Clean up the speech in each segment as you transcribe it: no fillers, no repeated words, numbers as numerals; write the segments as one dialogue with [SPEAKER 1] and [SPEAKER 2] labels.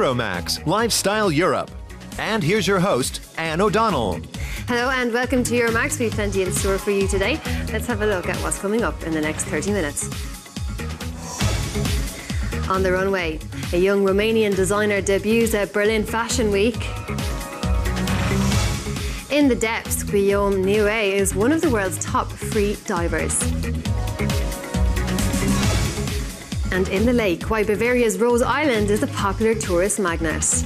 [SPEAKER 1] Euromaxx, Lifestyle Europe. And here's your host, Anne O'Donnell.
[SPEAKER 2] Hello and welcome to Euromaxx. We've plenty in store for you today. Let's have a look at what's coming up in the next 30 minutes. On the runway, a young Romanian designer debuts at Berlin Fashion Week. In the depths, Guillaume Niue is one of the world's top free divers. And in the lake, why Bavaria's Rose Island is a popular tourist magnet.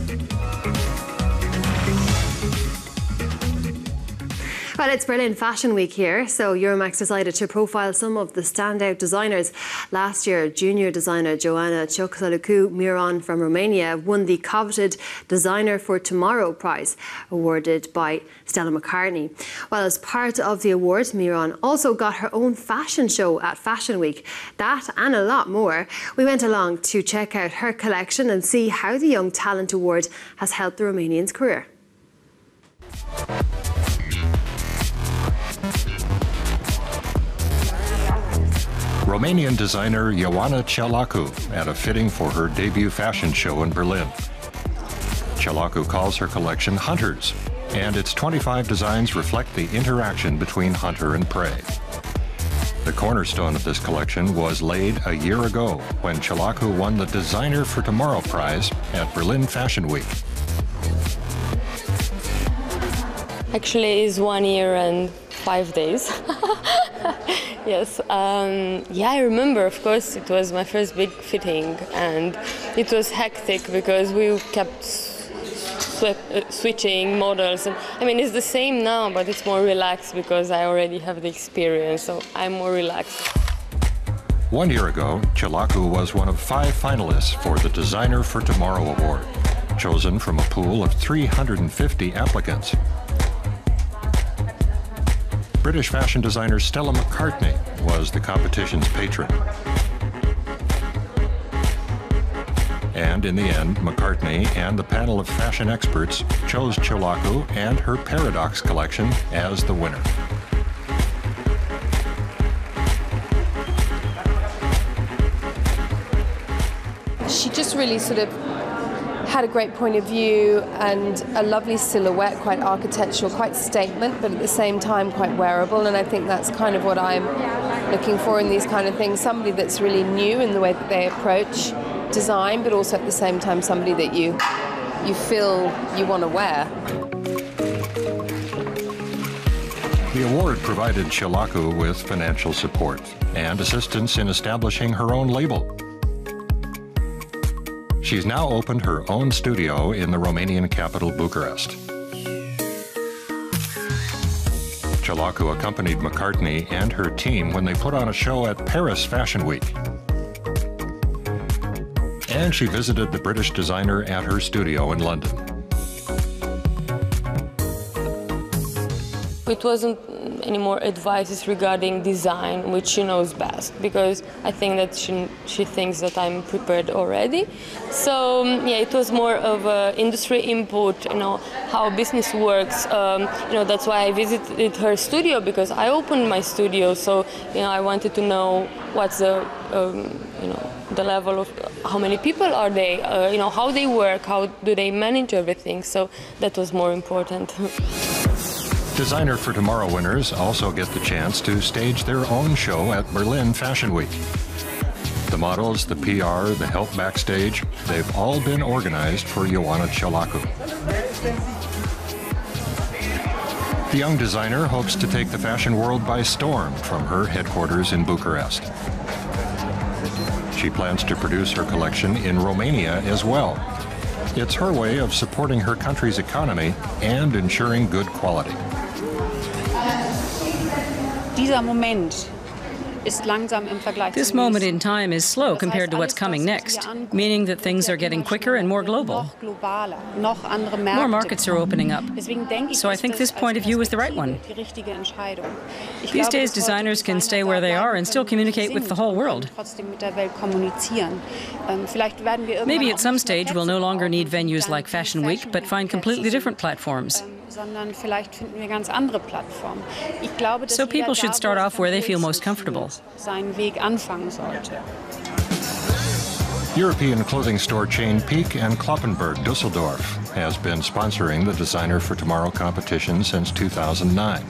[SPEAKER 2] Well, it's Berlin Fashion Week here, so Euromaxx decided to profile some of the standout designers. Last year, junior designer Joanna Ciocălău-Miron from Romania won the coveted Designer for Tomorrow prize, awarded by Stella McCartney. Well, as part of the award, Miron also got her own fashion show at Fashion Week. That and a lot more. We went along to check out her collection and see how the Young Talent Award has helped the Romanian's career.
[SPEAKER 3] Romanian designer Joanna Ciocălău at a fitting for her debut fashion show in Berlin. Ciocălău calls her collection Hunters, and its 25 designs reflect the interaction between hunter and prey. The cornerstone of this collection was laid a year ago when Ciocălău won the Designer for Tomorrow prize at Berlin Fashion Week.
[SPEAKER 4] Actually, it's 1 year and 5 days. Yes, yeah, I remember, of course, it was my first big fitting and it was hectic because we kept switching models. And I mean, it's the same now, but it's more relaxed because I already have the experience, so I'm more relaxed.
[SPEAKER 3] 1 year ago, Ciocălău was one of 5 finalists for the Designer for Tomorrow Award, chosen from a pool of 350 applicants. British fashion designer Stella McCartney was the competition's patron. And in the end, McCartney and the panel of fashion experts chose Ciocălău and her Paradox collection as the winner.
[SPEAKER 5] She just really sort of had a great point of view and a lovely silhouette, quite architectural, quite statement, but at the same time quite wearable. And I think that's kind of what I'm looking for in these kind of things. Somebody that's really new in the way that they approach design, but also at the same time somebody that you feel you want to wear.
[SPEAKER 3] The award provided Ciocălău with financial support and assistance in establishing her own label. She's now opened her own studio in the Romanian capital, Bucharest. Ciocălău accompanied McCartney and her team when they put on a show at Paris Fashion Week. And she visited the British designer at her studio in London.
[SPEAKER 4] It wasn't any more advices regarding design, which she knows best, because I think that she thinks that I'm prepared already. So yeah, it was more of industry input, you know, how business works. You know, that's why I visited her studio, because I opened my studio. So you know, I wanted to know what's the you know, the level of how many people are they, you know, how they work, how do they manage everything. So that was more important.
[SPEAKER 3] Designer for Tomorrow winners also get the chance to stage their own show at Berlin Fashion Week. The models, the PR, the help backstage, they've all been organized for Joanna Ciocălău. The young designer hopes to take the fashion world by storm from her headquarters in Bucharest. She plans to produce her collection in Romania as well. It's her way of supporting her country's economy and ensuring good quality.
[SPEAKER 6] This moment in time is slow compared to what's coming next, meaning that things are getting quicker and more global. More markets are opening up. So I think this point of view is the right one. These days, designers can stay where they are and still communicate with the whole world. Maybe at some stage we'll no longer need venues like Fashion Week, but find completely different platforms. So people should start off where they feel most comfortable.
[SPEAKER 3] European clothing store chain Peek and Kloppenburg Dusseldorf has been sponsoring the Designer for Tomorrow competition since 2009.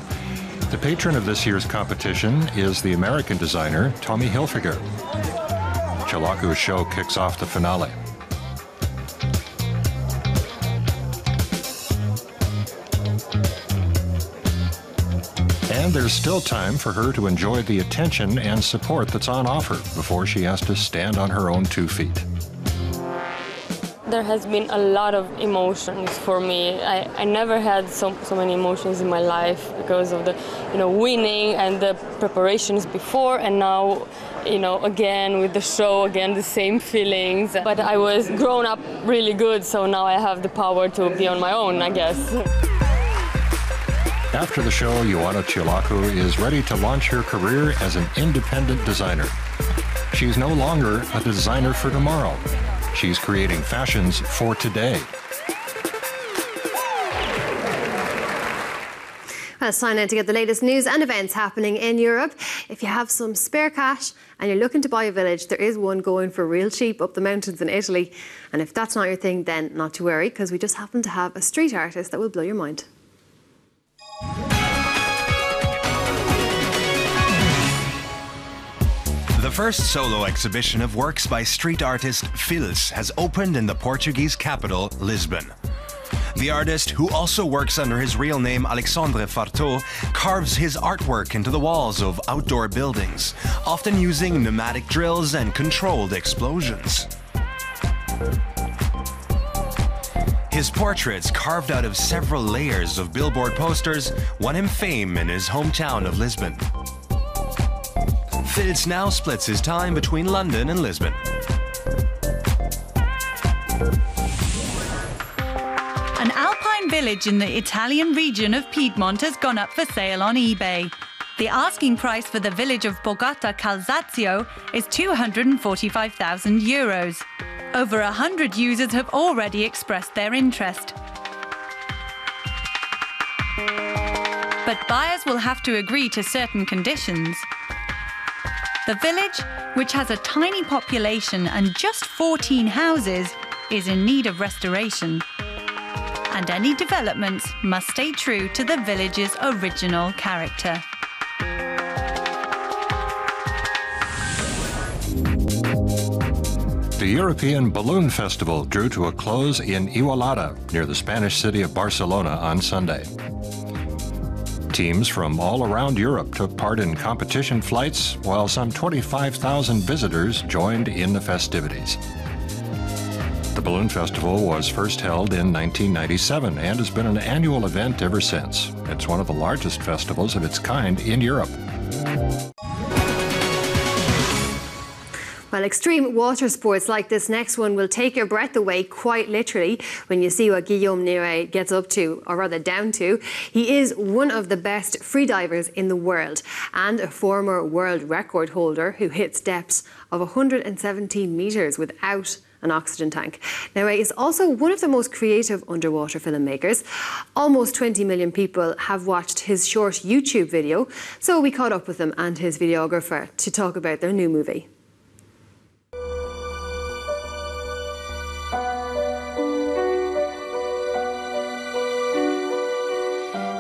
[SPEAKER 3] The patron of this year's competition is the American designer Tommy Hilfiger. Chalaku's show kicks off the finale. And there's still time for her to enjoy the attention and support that's on offer before she has to stand on her own 2 feet.
[SPEAKER 4] There has been a lot of emotions for me. I never had so many emotions in my life because of the, winning and the preparations before, and now, again with the show, again the same feelings. But I was grown up really good, so now I have the power to be on my own, I guess.
[SPEAKER 3] After the show, Ioana Ciolacu is ready to launch her career as an independent designer. She's no longer a designer for tomorrow. She's creating fashions for today.
[SPEAKER 2] Well, it's time now to get the latest news and events happening in Europe. If you have some spare cash and you're looking to buy a village, there is one going for real cheap up the mountains in Italy. And if that's not your thing, then not to worry, because we just happen to have a street artist that will blow your mind.
[SPEAKER 7] The first solo exhibition of works by street artist Fils has opened in the Portuguese capital, Lisbon. The artist, who also works under his real name Alexandre Fartot, carves his artwork into the walls of outdoor buildings, often using pneumatic drills and controlled explosions. His portraits, carved out of several layers of billboard posters, won him fame in his hometown of Lisbon. Fils now splits his time between London and Lisbon.
[SPEAKER 8] An alpine village in the Italian region of Piedmont has gone up for sale on eBay. The asking price for the village of Bogota Calzazio is €245,000. Over 100 users have already expressed their interest. But buyers will have to agree to certain conditions. The village, which has a tiny population and just 14 houses, is in need of restoration. And any developments must stay true to the village's original character.
[SPEAKER 3] The European Balloon Festival drew to a close in Igualada, near the Spanish city of Barcelona, on Sunday. Teams from all around Europe took part in competition flights, while some 25,000 visitors joined in the festivities. The Balloon Festival was first held in 1997 and has been an annual event ever since. It's one of the largest festivals of its kind in Europe.
[SPEAKER 2] Well, extreme water sports like this next one will take your breath away, quite literally, when you see what Guillaume Neret gets up to, or rather down to. He is one of the best freedivers in the world and a former world record holder who hits depths of 117 metres without an oxygen tank. Neret is also one of the most creative underwater filmmakers. Almost 20 million people have watched his short YouTube video, so we caught up with him and his videographer to talk about their new movie.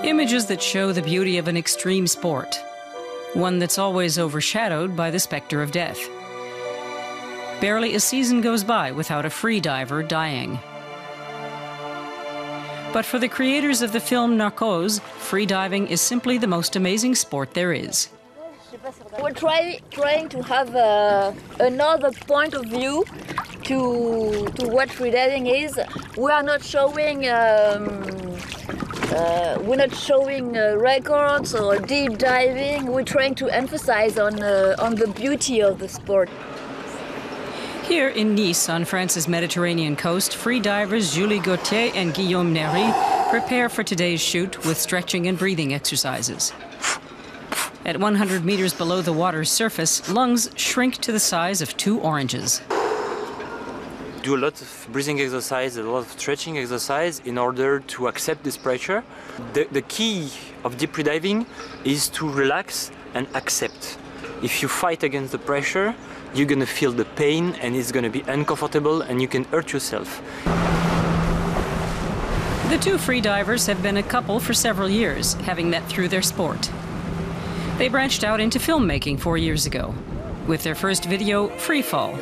[SPEAKER 6] Images that show the beauty of an extreme sport, one that's always overshadowed by the spectre of death. Barely a season goes by without a freediver dying. But for the creators of the film Narcos, freediving is simply the most amazing sport there is.
[SPEAKER 9] We're trying to have another point of view to what freediving is. We are not showing records or deep diving. We're trying to emphasize on the beauty of the sport.
[SPEAKER 6] Here in Nice, on France's Mediterranean coast, freedivers Julie Gauthier and Guillaume Neret prepare for today's shoot with stretching and breathing exercises. At 100 meters below the water's surface, lungs shrink to the size of 2 oranges.
[SPEAKER 10] Do a lot of breathing exercise, a lot of stretching exercise in order to accept this pressure. The key of deep freediving is to relax and accept. if you fight against the pressure, you're gonna feel the pain and it's gonna be uncomfortable and you can hurt yourself.
[SPEAKER 6] The two freedivers have been a couple for several years, having met through their sport. They branched out into filmmaking 4 years ago, with their first video, Free Fall.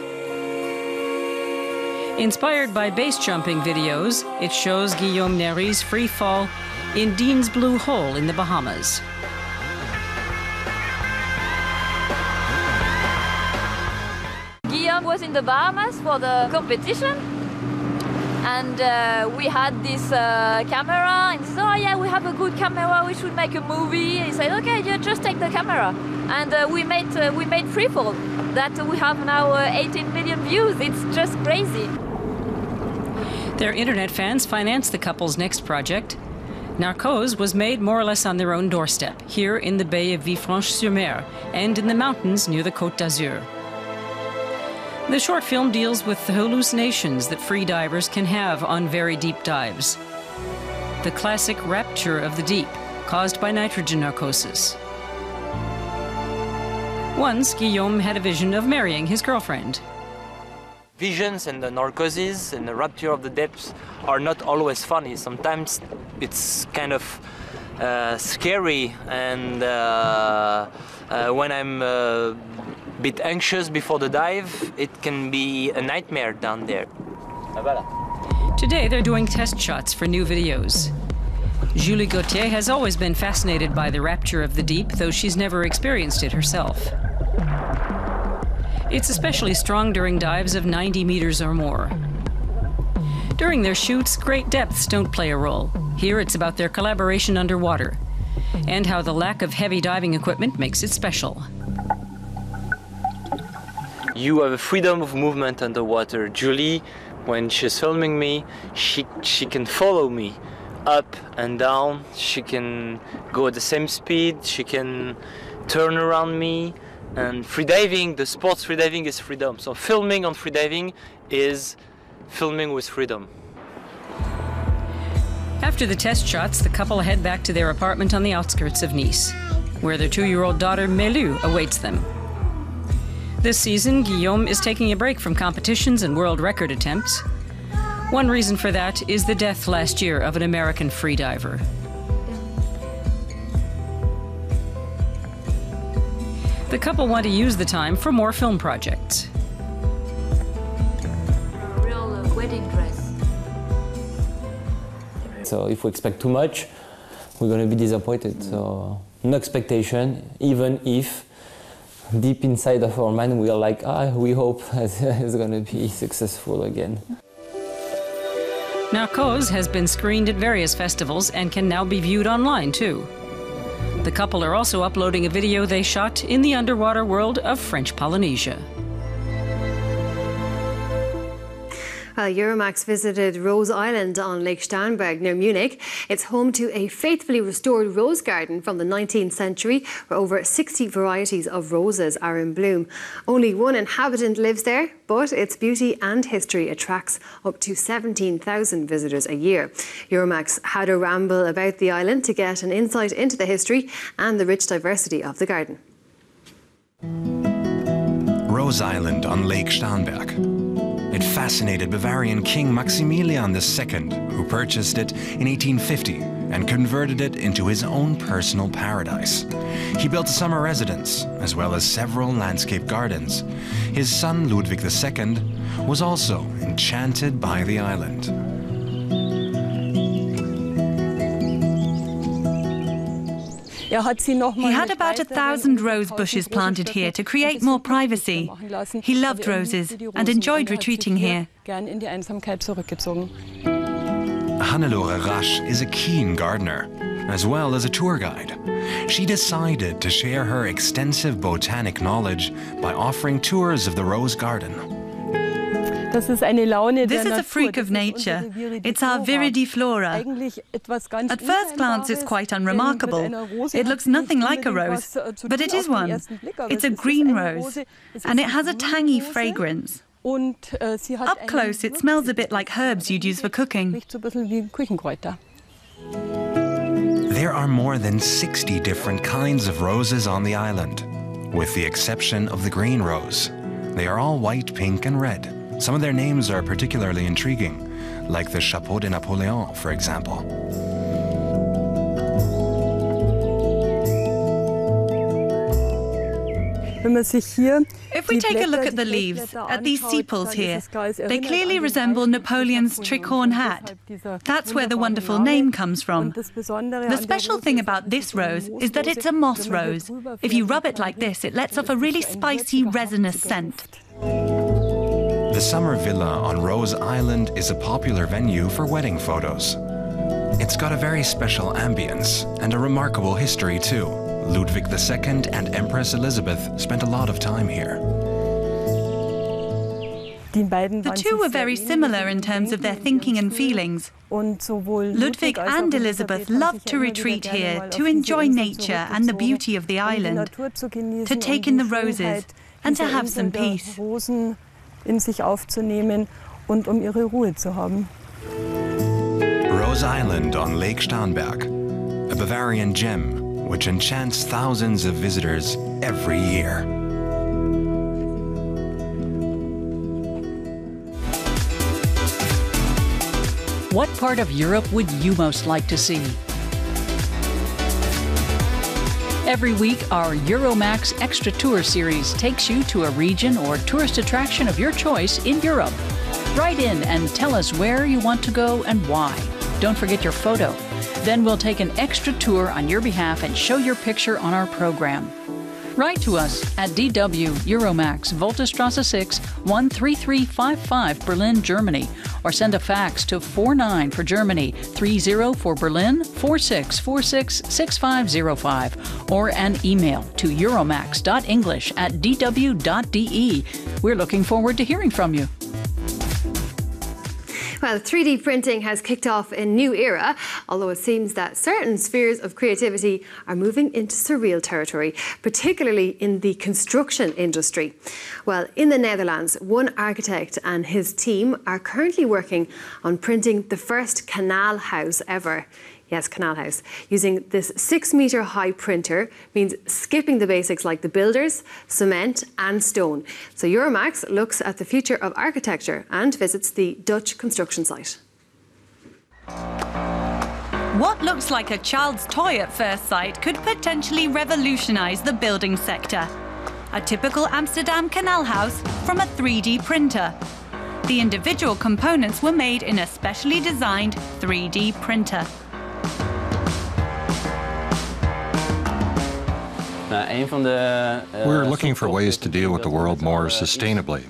[SPEAKER 6] Inspired by base jumping videos, it shows Guillaume Néry's free fall in Dean's Blue Hole in the Bahamas.
[SPEAKER 9] Guillaume was in the Bahamas for the competition, and we had this camera, and he said, oh yeah, we have a good camera, we should make a movie. He said, okay, you just take the camera. And we made Free Fall, that we have now 18 million views. It's just crazy.
[SPEAKER 6] Their internet fans financed the couple's next project. Narcose was made more or less on their own doorstep, here in the Bay of Villefranche-sur-Mer and in the mountains near the Côte d'Azur. The short film deals with the hallucinations that freedivers can have on very deep dives. The classic rapture of the deep, caused by nitrogen narcosis. Once, Guillaume had a vision of marrying his girlfriend.
[SPEAKER 10] Visions and the narcosis and the rapture of the depths are not always funny. Sometimes it's kind of scary, and when I'm a bit anxious before the dive, it can be a nightmare down there.
[SPEAKER 6] Today they're doing test shots for new videos. Julie Gauthier has always been fascinated by the rapture of the deep, though she's never experienced it herself. It's especially strong during dives of 90 meters or more. During their shoots, great depths don't play a role. Here it's about their collaboration underwater, and how the lack of heavy diving equipment makes it special.
[SPEAKER 10] You have a freedom of movement underwater. Julie, when she's filming me, she can follow me up and down. She can go at the same speed. She can turn around me. And freediving, the sports freediving is freedom. So filming on freediving is filming with freedom.
[SPEAKER 6] After the test shots, the couple head back to their apartment on the outskirts of Nice, where their 2-year-old daughter Melu awaits them. This season, Guillaume is taking a break from competitions and world record attempts. One reason for that is the death last year of an American freediver. The couple want to use the time for more film projects.
[SPEAKER 9] A real wedding dress.
[SPEAKER 11] So if we expect too much, we're going to be disappointed. So no expectation, even if deep inside of our mind we are like, we hope it's going to be successful again.
[SPEAKER 6] Narcose has been screened at various festivals and can now be viewed online too. The couple are also uploading a video they shot in the underwater world of French Polynesia.
[SPEAKER 2] Well, Euromaxx visited Rose Island on Lake Starnberg near Munich. It's home to a faithfully restored rose garden from the 19th century, where over 60 varieties of roses are in bloom. Only one inhabitant lives there, but its beauty and history attracts up to 17,000 visitors a year. Euromaxx had a ramble about the island to get an insight into the history and the rich diversity of the garden.
[SPEAKER 7] Rose Island on Lake Starnberg. It fascinated Bavarian King Maximilian II, who purchased it in 1850 and converted it into his own personal paradise. He built a summer residence, as well as several landscape gardens. His son, Ludwig II, was also enchanted by the island.
[SPEAKER 8] He had about 1,000 rose bushes planted here to create more privacy. He loved roses and enjoyed retreating here.
[SPEAKER 7] Hannelore Rasch is a keen gardener, as well as a tour guide. She decided to share her extensive botanic knowledge by offering tours of the rose garden.
[SPEAKER 8] This is a freak of nature. It's our viridiflora. At first glance, it's quite unremarkable. It looks nothing like a rose, but it is one. It's a green rose, and it has a tangy fragrance. Up close, it smells a bit like herbs you'd use for cooking.
[SPEAKER 7] There are more than 60 different kinds of roses on the island. with the exception of the green rose. They are all white, pink, and red. Some of their names are particularly intriguing, like the Chapeau de Napoléon, for example.
[SPEAKER 8] If we take a look at the leaves, at these sepals here, they clearly resemble Napoleon's tricorn hat. That's where the wonderful name comes from. The special thing about this rose is that it's a moss rose. If you rub it like this, it lets off a really spicy, resinous scent.
[SPEAKER 7] The summer villa on Rose Island is a popular venue for wedding photos. It's got a very special ambience and a remarkable history too. Ludwig II and Empress Elizabeth spent a lot of time here.
[SPEAKER 8] The two were very similar in terms of their thinking and feelings. Ludwig and Elizabeth loved to retreat here, to enjoy nature and the beauty of the island, to take in the roses and to have some peace.
[SPEAKER 7] Rose Island on Lake Starnberg, a Bavarian gem which enchants thousands of visitors every year.
[SPEAKER 12] What part of Europe would you most like to see? Every week, our Euromaxx Extra Tour series takes you to a region or tourist attraction of your choice in Europe. Write in and tell us where you want to go and why. Don't forget your photo. Then we'll take an extra tour on your behalf and show your picture on our program. Write to us at DW Euromaxx, Voltastrasse 6, 13355, Berlin, Germany, or send a fax to 49 for Germany, 30 for Berlin, 46466505, or an email to euromaxx.english@dw.de. We're looking forward to hearing from you.
[SPEAKER 2] Well, 3D printing has kicked off a new era, although it seems that certain spheres of creativity are moving into surreal territory, particularly in the construction industry. Well, in the Netherlands, one architect and his team are currently working on printing the first canal house ever. Yes, canal house. Using this 6-metre high printer means skipping the basics like the builders, cement and stone. So Euromaxx looks at the future of architecture and visits the Dutch construction site.
[SPEAKER 8] What looks like a child's toy at first sight could potentially revolutionise the building sector. A typical Amsterdam canal house from a 3D printer. The individual components were made in a specially designed 3D printer.
[SPEAKER 3] We're looking for ways to deal with the world more sustainably.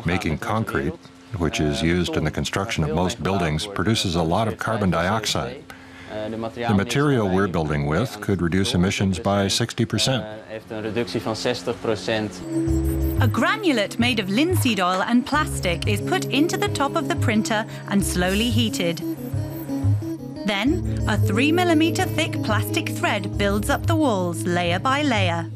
[SPEAKER 3] Making concrete, which is used in the construction of most buildings, produces a lot of carbon dioxide. The material we're building with could reduce emissions by 60%.
[SPEAKER 8] A granulate made of linseed oil and plastic is put into the top of the printer and slowly heated. Then, a 3mm thick plastic thread builds up the walls layer by layer.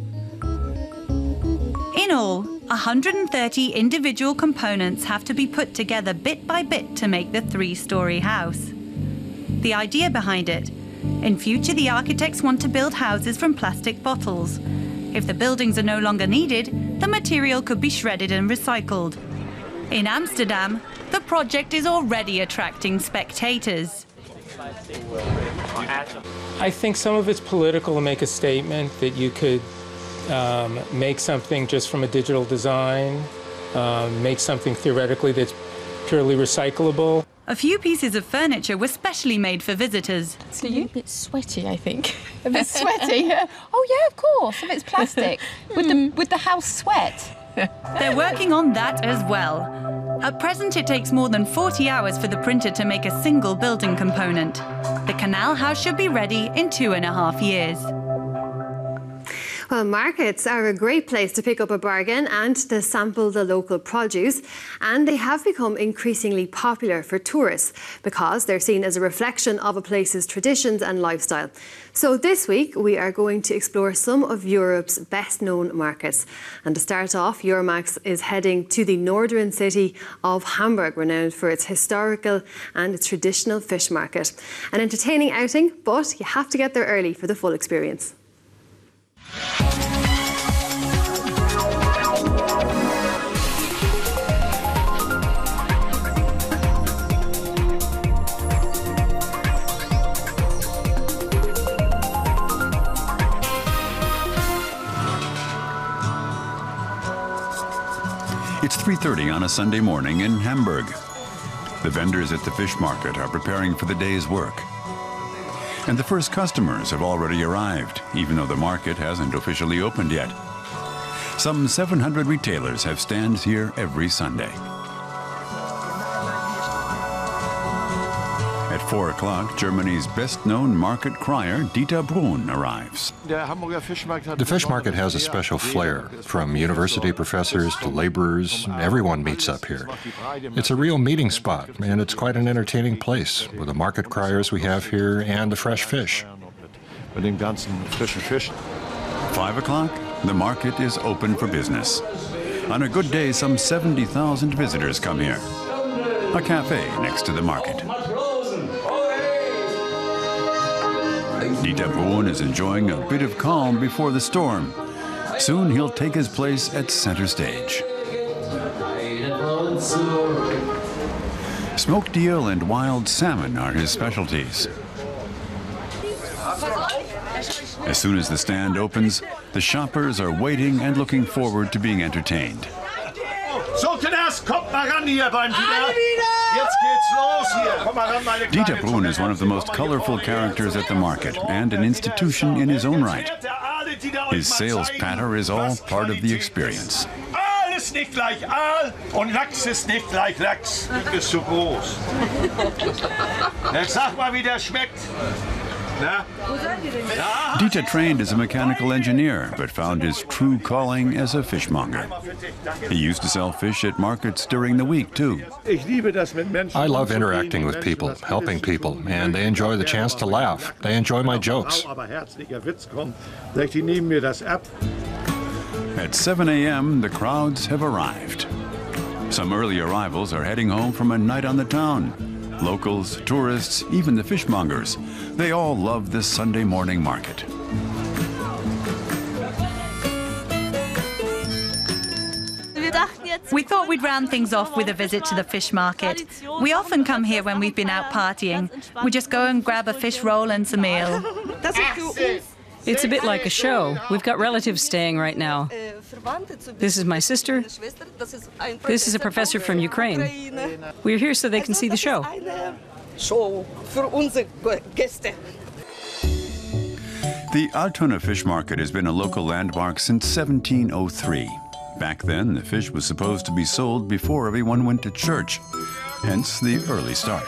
[SPEAKER 8] In all, 130 individual components have to be put together bit by bit to make the 3-story house. The idea behind it: in future the architects want to build houses from plastic bottles. If the buildings are no longer needed, the material could be shredded and recycled. In Amsterdam, the project is already attracting spectators.
[SPEAKER 13] I think some of it's political to make a statement that you could make something just from a digital design, make something theoretically that's purely recyclable.
[SPEAKER 8] A few pieces of furniture were specially made for visitors.
[SPEAKER 14] It's a little bit sweaty, I think. A bit sweaty? Oh yeah, of course, if it's plastic. With the house sweat.
[SPEAKER 8] They're working on that as well. At present, it takes more than 40 hours for the printer to make a single building component. The canal house should be ready in 2.5 years.
[SPEAKER 2] Well, markets are a great place to pick up a bargain and to sample the local produce, and they have become increasingly popular for tourists because they're seen as a reflection of a place's traditions and lifestyle. So this week we are going to explore some of Europe's best-known markets. And to start off, Euromaxx is heading to the northern city of Hamburg, renowned for its historical and its traditional fish market. An entertaining outing, but you have to get there early for the full experience.
[SPEAKER 15] It's 3:30 on a Sunday morning in Hamburg. The vendors at the fish market are preparing for the day's work. And the first customers have already arrived, even though the market hasn't officially opened yet. Some 700 retailers have stands here every Sunday. At 4 o'clock, Germany's best-known market crier, Dieter Brun, arrives.
[SPEAKER 3] The fish market has a special flair. From university professors to laborers, everyone meets up here. It's a real meeting spot, and it's quite an entertaining place with the market criers we have here and the fresh fish.
[SPEAKER 15] 5 o'clock, the market is open for business. On a good day, some 70,000 visitors come here. A cafe next to the market. Dieter Brun is enjoying a bit of calm before the storm. Soon he'll take his place at center stage. Smoked eel and wild salmon are his specialties. As soon as the stand opens, the shoppers are waiting and looking forward to being entertained. Dieter Brun is one of the most colorful characters at the market and an institution in his own right. His sales patter is all part of the experience.
[SPEAKER 16] Aal ist nicht gleich Aal und Lachs ist nicht gleich Lachs. Du bist zu groß. Jetzt sag mal, wie der schmeckt.
[SPEAKER 15] Dieter trained as a mechanical engineer, but found his true calling as a fishmonger. He used to sell fish at markets during the week, too.
[SPEAKER 3] I love interacting with people, helping people, and they enjoy the chance to laugh. They enjoy my jokes.
[SPEAKER 15] At 7 a.m., the crowds have arrived. Some early arrivals are heading home from a night on the town. Locals, tourists, even the fishmongers, they all love this Sunday morning market.
[SPEAKER 8] We thought we'd round things off with a visit to the fish market. We often come here when we've been out partying. We just go and grab a fish roll and some eel.
[SPEAKER 6] It's a bit like a show. We've got relatives staying right now. This is my sister. This is a professor from Ukraine. We're here so they can see the show.
[SPEAKER 15] The Altona Fish Market has been a local landmark since 1703. Back then, the fish was supposed to be sold before everyone went to church, hence the early start.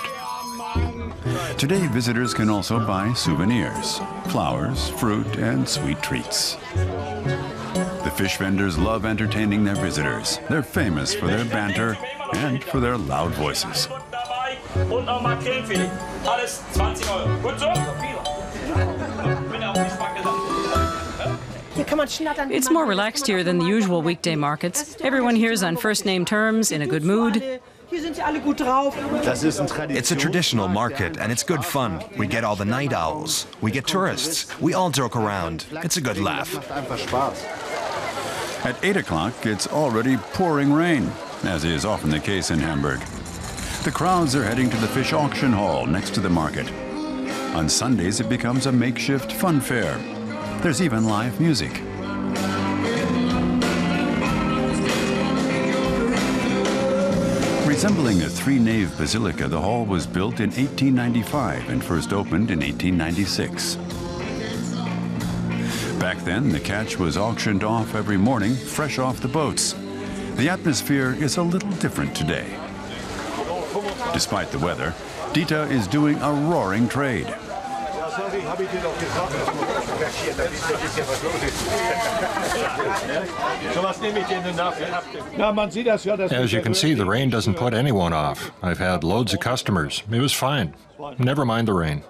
[SPEAKER 15] Today, visitors can also buy souvenirs, flowers, fruit, and sweet treats. The fish vendors love entertaining their visitors. They're famous for their banter and for their loud voices.
[SPEAKER 6] It's more relaxed here than the usual weekday markets. Everyone here is on first-name terms, in a good mood.
[SPEAKER 7] It's a traditional market and it's good fun. We get all the night owls. We get tourists. We all joke around. It's a good laugh.
[SPEAKER 15] At 8 o'clock, it's already pouring rain, as is often the case in Hamburg. The crowds are heading to the fish auction hall next to the market. On Sundays, it becomes a makeshift fun fair. There's even live music. Resembling a three-nave basilica, the hall was built in 1895 and first opened in 1896. Back then, the catch was auctioned off every morning, fresh off the boats. The atmosphere is a little different today. Despite the weather, Dieter is doing a roaring trade.
[SPEAKER 3] As you can see, the rain doesn't put anyone off. I've had loads of customers. It was fine. Never mind the rain.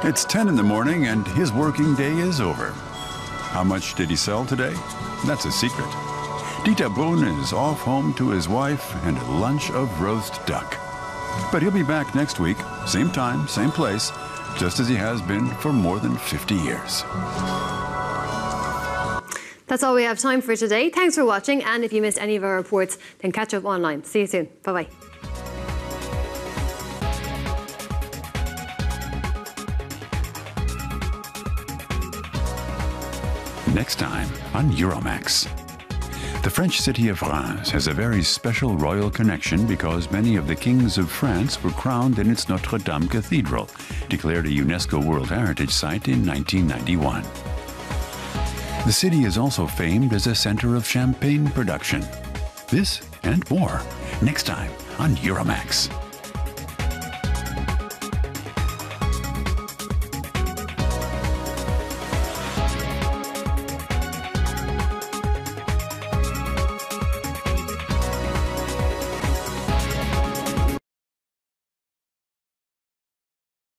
[SPEAKER 15] It's 10 in the morning and his working day is over. How much did he sell today? That's a secret. Dieter Brun is off home to his wife and a lunch of roast duck. But he'll be back next week, same time, same place, just as he has been for more than 50 years.
[SPEAKER 2] That's all we have time for today. Thanks for watching, and if you missed any of our reports, then catch up online. See you soon. Bye-bye.
[SPEAKER 15] Next time on Euromaxx. The French city of Reims has a very special royal connection because many of the kings of France were crowned in its Notre Dame Cathedral, declared a UNESCO World Heritage Site in 1991. The city is also famed as a center of champagne production. This and more next time on Euromaxx.